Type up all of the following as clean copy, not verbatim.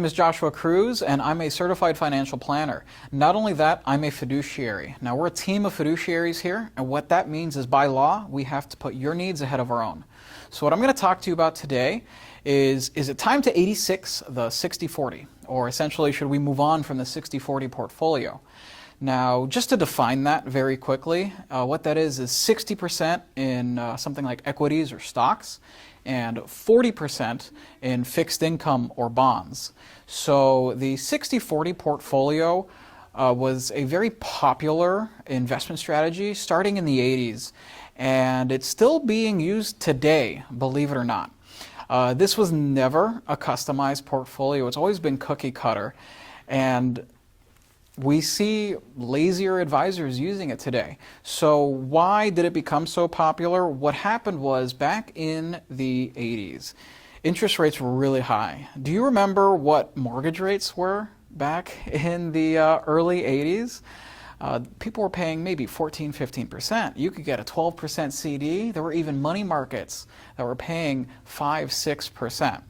is Joshua Cruz, and I'm a certified financial planner. Not only that, I'm a fiduciary. Now, we're a team of fiduciaries here, and what that means is by law, we have to put your needs ahead of our own. So what I'm going to talk to you about today is it time to 86 the 60-40? Or essentially, should we move on from the 60-40 portfolio? Now, just to define that very quickly, what that is 60% in something like equities or stocks, and 40% in fixed income or bonds. So the 60-40 portfolio was a very popular investment strategy starting in the 80s, and it's still being used today, believe it or not. This was never a customized portfolio. It's always been cookie cutter, and we see lazier advisors using it today. So why did it become so popular? What happened was back in the 80s, interest rates were really high. Do you remember what mortgage rates were back in the early 80s? People were paying maybe 14, 15%. You could get a 12% CD. There were even money markets that were paying 5, 6%.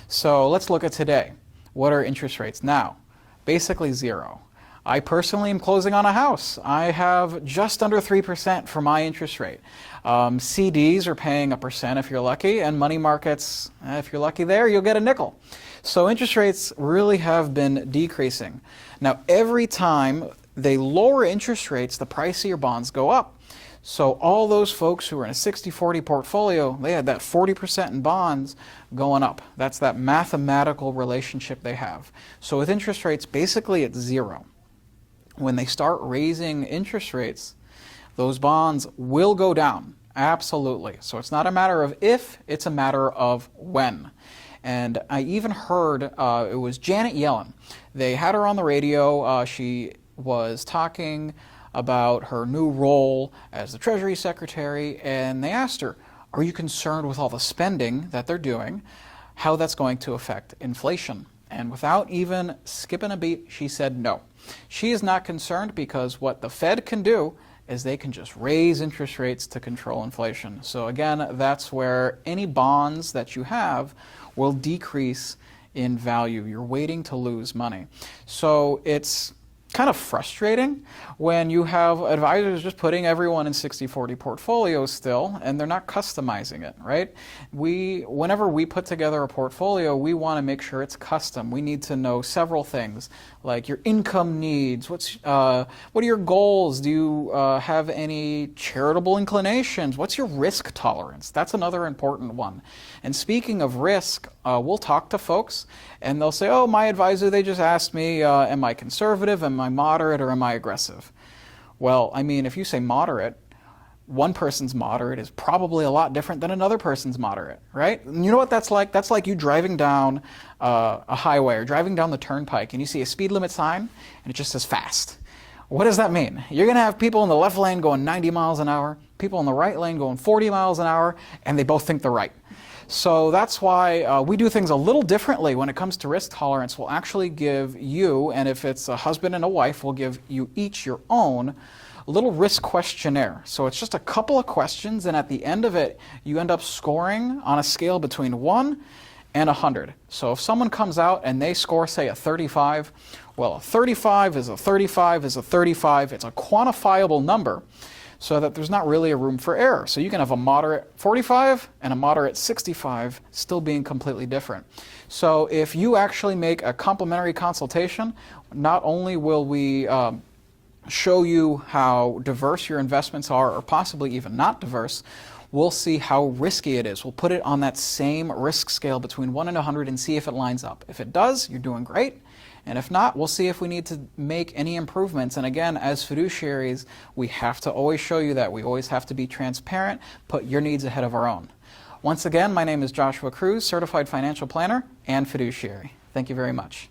So let's look at today. What are interest rates now? Basically zero. I personally am closing on a house. I have just under 3% for my interest rate. CDs are paying 1% if you're lucky, and money markets, if you're lucky there, you'll get a nickel. So interest rates really have been decreasing. Now, every time they lower interest rates, the price of your bonds go up. So all those folks who are in a 60-40 portfolio, they had that 40% in bonds going up. That's that mathematical relationship they have. So with interest rates, basically it's zero. When they start raising interest rates, those bonds will go down, absolutely. So it's not a matter of if, it's a matter of when. And I even heard, it was Janet Yellen. They had her on the radio. She was talking about her new role as the Treasury Secretary, and they asked her, are you concerned with all the spending that they're doing, how that's going to affect inflation? And without even skipping a beat, she said no. She is not concerned because what the Fed can do is they can just raise interest rates to control inflation. So again, that's where any bonds that you have will decrease in value. You're waiting to lose money. So it's kind of frustrating when you have advisors just putting everyone in 60-40 portfolios still, and they're not customizing it, right? Whenever we put together a portfolio, we want to make sure it's custom. We need to know several things, like your income needs, what are your goals? Do you have any charitable inclinations? What's your risk tolerance? That's another important one. And speaking of risk, we'll talk to folks, and they'll say, oh, my advisor, they just asked me, am I conservative, am I moderate, or am I aggressive? Well, I mean, if you say moderate, one person's moderate is probably a lot different than another person's moderate, right? And you know what that's like? That's like you driving down a highway or driving down the turnpike and you see a speed limit sign and it just says fast. What does that mean? You're going to have people in the left lane going 90 miles an hour, people in the right lane going 40 miles an hour, and they both think they're right. So that's why we do things a little differently when it comes to risk tolerance. We'll actually give you, and if it's a husband and a wife, we'll give you each your own little risk questionnaire. So it's just a couple of questions, and at the end of it, you end up scoring on a scale between 1 and 100. So if someone comes out and they score, say, a 35, well, a 35 is a 35 is a 35. It's a quantifiable number, so that there's not really a room for error. So you can have a moderate 45 and a moderate 65 still being completely different. So if you actually make a complimentary consultation, not only will we show you how diverse your investments are, or possibly even not diverse, we'll see how risky it is. We'll put it on that same risk scale between 1 and 100 and see if it lines up. If it does, you're doing great. And if not, we'll see if we need to make any improvements. And again, as fiduciaries, we have to always show you that. We always have to be transparent, put your needs ahead of our own. Once again, my name is Joshua Cruz, Certified Financial Planner and Fiduciary. Thank you very much.